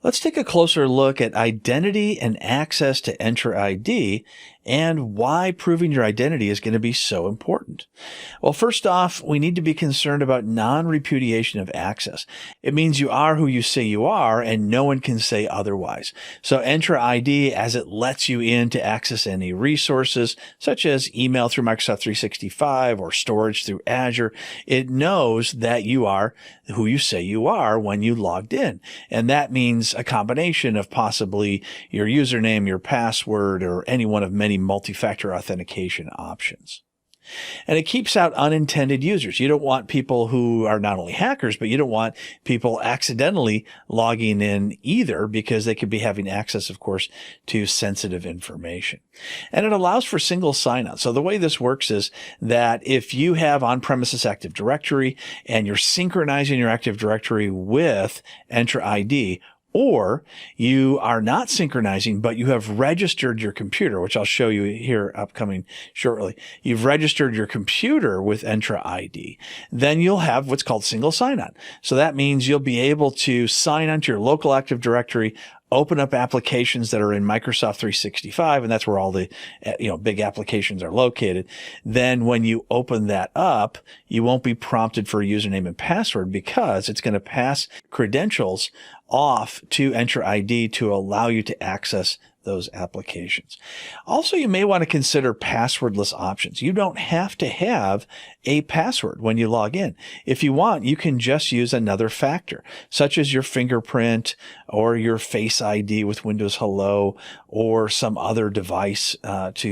Let's take a closer look at identity and access to Entra ID and why proving your identity is going to be so important. Well, first off, we need to be concerned about non-repudiation of access. It means you are who you say you are and no one can say otherwise. So Entra ID, as it lets you in to access any resources, such as email through Microsoft 365 or storage through Azure, it knows that you are who you say you are when you logged in. And that means a combination of possibly your username, your password, or any one of many multi-factor authentication options. And it keeps out unintended users. You don't want people who are not only hackers, but you don't want people accidentally logging in either, because they could be having access, of course, to sensitive information. And it allows for single sign-on. So the way this works is that if you have on-premises Active Directory and you're synchronizing your Active Directory with Entra ID, or you are not synchronizing, but you have registered your computer, which I'll show you here upcoming shortly. You've registered your computer with Entra ID. Then you'll have what's called single sign-on. So that means you'll be able to sign onto your local Active Directory, open up applications that are in Microsoft 365, and that's where all the big applications are located. Then when you open that up, you won't be prompted for a username and password because it's going to pass credentials off to Entra ID to allow you to access those applications. Also, you may want to consider passwordless options. You don't have to have a password when you log in. If you want, you can just use another factor, such as your fingerprint or your Face ID with Windows Hello or some other device such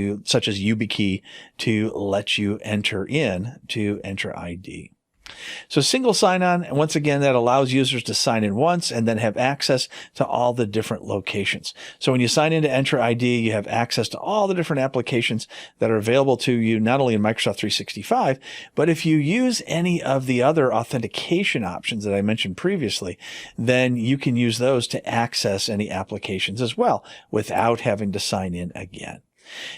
as YubiKey to let you enter in to Entra ID. So single sign-on, and once again, that allows users to sign in once and then have access to all the different locations. So when you sign into Entra ID, you have access to all the different applications that are available to you, not only in Microsoft 365, but if you use any of the other authentication options that I mentioned previously, then you can use those to access any applications as well without having to sign in again.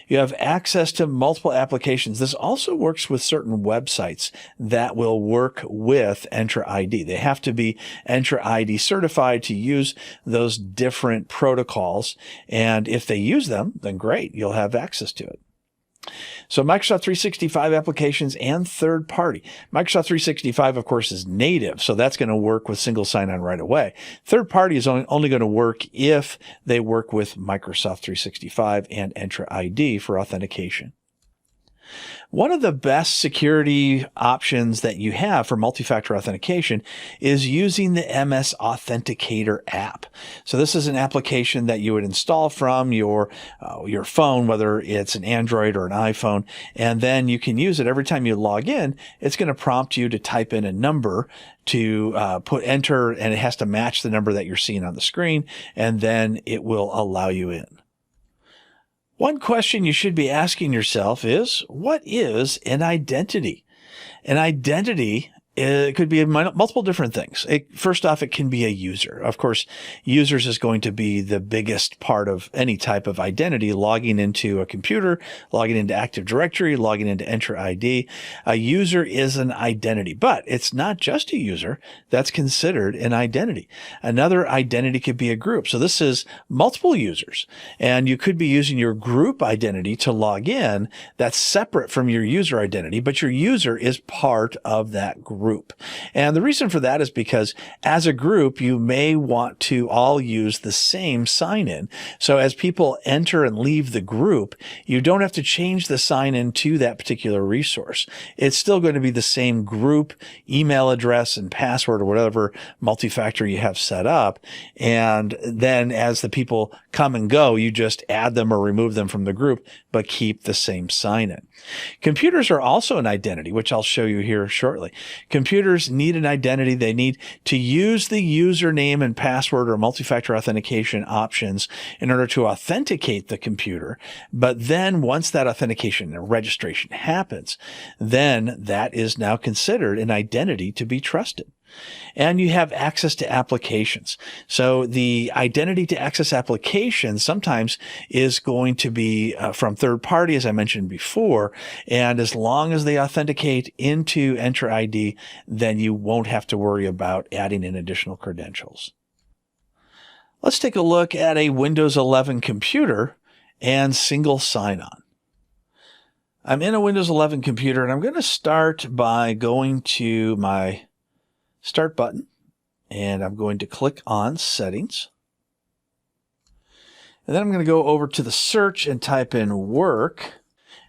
You have access to multiple applications. This also works with certain websites that will work with Entra ID. They have to be Entra ID certified to use those different protocols. And if they use them, then great, you'll have access to it. So Microsoft 365 applications and third party. Microsoft 365, of course, is native, so that's going to work with single sign-on right away. Third party is only going to work if they work with Microsoft 365 and Entra ID for authentication. One of the best security options that you have for multi-factor authentication is using the MS Authenticator app. So this is an application that you would install from your phone, whether it's an Android or an iPhone, and then you can use it every time you log in. It's going to prompt you to type in a number to enter, and it has to match the number that you're seeing on the screen, and then it will allow you in. One question you should be asking yourself is, what is an identity? An identity could be multiple different things. First off, it can be a user. Of course, users is going to be the biggest part of any type of identity, logging into a computer, logging into Active Directory, logging into Entra ID. A user is an identity, but it's not just a user that's considered an identity. Another identity could be a group. So this is multiple users, and you could be using your group identity to log in. That's separate from your user identity, but your user is part of that group. And the reason for that is because as a group, you may want to all use the same sign-in. So as people enter and leave the group, you don't have to change the sign-in to that particular resource. It's still going to be the same group email address and password or whatever multi-factor you have set up. And then as the people come and go, you just add them or remove them from the group, but keep the same sign-in. Computers are also an identity, which I'll show you here shortly. Computers need an identity. They need to use the username and password or multi-factor authentication options in order to authenticate the computer. But then once that authentication and registration happens, then that is now considered an identity to be trusted. And you have access to applications. So the identity to access applications sometimes is going to be from third party, as I mentioned before. And as long as they authenticate into Entra ID, then you won't have to worry about adding in additional credentials. Let's take a look at a Windows 11 computer and single sign-on. I'm in a Windows 11 computer, and I'm going to start by going to my Start button, and I'm going to click on Settings. And then I'm going to go over to the search and type in Work,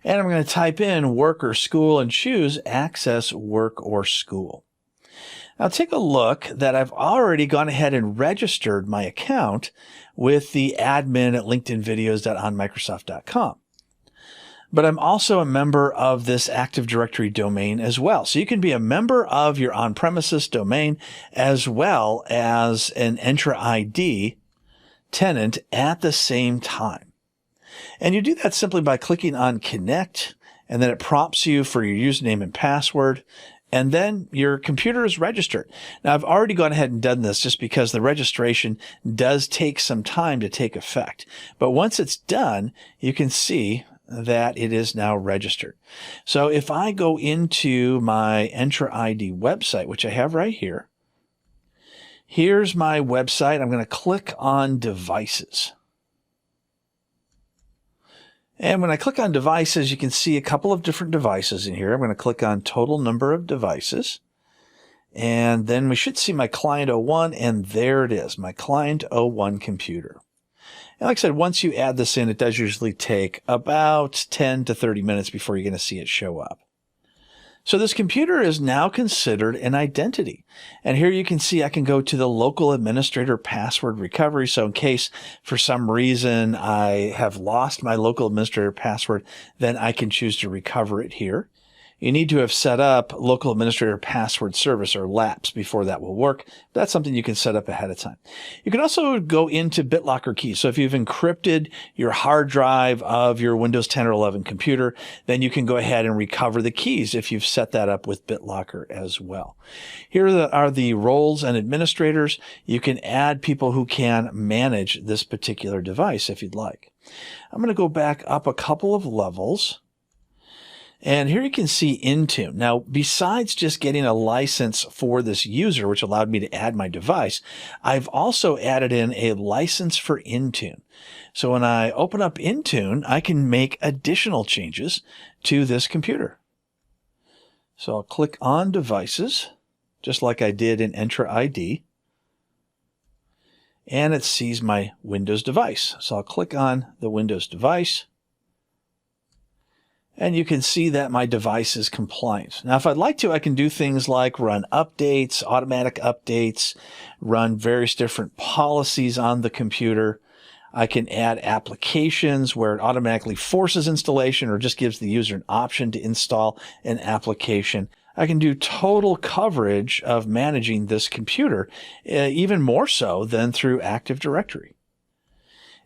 and I'm going to type in Work or School and choose Access Work or School. Now take a look that I've already gone ahead and registered my account with the admin at linkedinvideos.onmicrosoft.com. But I'm also a member of this Active Directory domain as well. So you can be a member of your on-premises domain as well as an Entra ID tenant at the same time. And you do that simply by clicking on Connect, and then it prompts you for your username and password, and then your computer is registered. Now, I've already gone ahead and done this just because the registration does take some time to take effect. But once it's done, you can see that it is now registered. So if I go into my Entra ID website, which I have right here, here's my website. I'm going to click on Devices. And when I click on Devices, you can see a couple of different devices in here. I'm going to click on Total Number of Devices. And then we should see my Client 01, and there it is, my Client 01 computer. And like I said, once you add this in, it does usually take about 10 to 30 minutes before you're going to see it show up. So this computer is now considered an identity. And here you can see I can go to the local administrator password recovery. So in case for some reason I have lost my local administrator password, then I can choose to recover it here. You need to have set up local administrator password service, or LAPS, before that will work. That's something you can set up ahead of time. You can also go into BitLocker keys. So if you've encrypted your hard drive of your Windows 10 or 11 computer, then you can go ahead and recover the keys if you've set that up with BitLocker as well. Here are the roles and administrators. You can add people who can manage this particular device if you'd like. I'm going to go back up a couple of levels. And here you can see Intune. Now, besides just getting a license for this user, which allowed me to add my device, I've also added in a license for Intune. So when I open up Intune, I can make additional changes to this computer. So I'll click on Devices, just like I did in Entra ID. And it sees my Windows device. So I'll click on the Windows device. And you can see that my device is compliant. Now, if I'd like to, I can do things like run updates, automatic updates, run various different policies on the computer. I can add applications where it automatically forces installation or just gives the user an option to install an application. I can do total coverage of managing this computer, even more so than through Active Directory.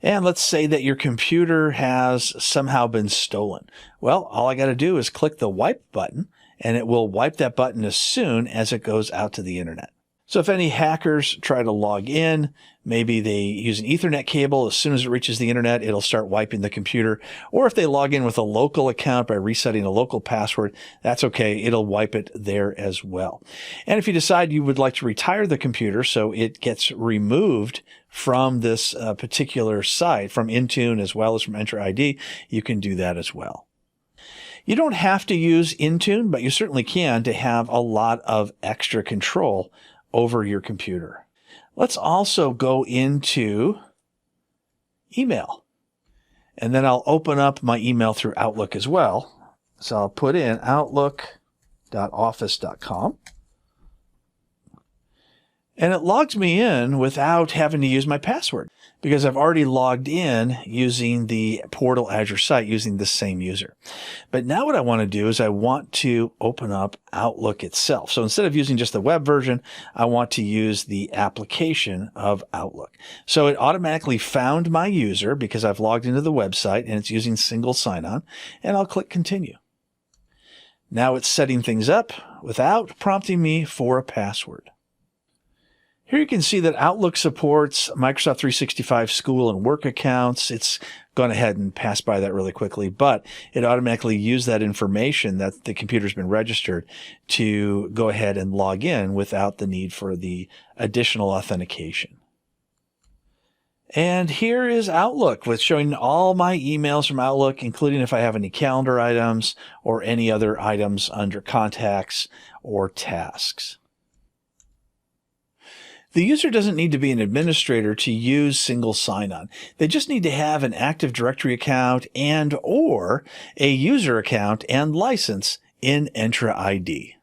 And let's say that your computer has somehow been stolen. Well, all I got to do is click the wipe button, and it will wipe that button as soon as it goes out to the internet. So if any hackers try to log in, maybe they use an Ethernet cable, as soon as it reaches the internet, it'll start wiping the computer. Or if they log in with a local account by resetting a local password, that's okay. It'll wipe it there as well. And if you decide you would like to retire the computer so it gets removed from this particular site, from Intune as well as from Entra ID, you can do that as well. You don't have to use Intune, but you certainly can to have a lot of extra control over your computer. Let's also go into email. And then I'll open up my email through Outlook as well. So I'll put in outlook.office.com. And it logs me in without having to use my password because I've already logged in using the Portal Azure site using the same user. But now what I want to do is I want to open up Outlook itself. So instead of using just the web version, I want to use the application of Outlook. So it automatically found my user because I've logged into the website and it's using single sign-on, and I'll click Continue. Now it's setting things up without prompting me for a password. Here you can see that Outlook supports Microsoft 365 school and work accounts. It's gone ahead and passed by that really quickly, but it automatically used that information that the computer's been registered to go ahead and log in without the need for the additional authentication. And here is Outlook with showing all my emails from Outlook, including if I have any calendar items or any other items under contacts or tasks. The user doesn't need to be an administrator to use single sign-on. They just need to have an Active Directory account and/or a user account and license in Entra ID.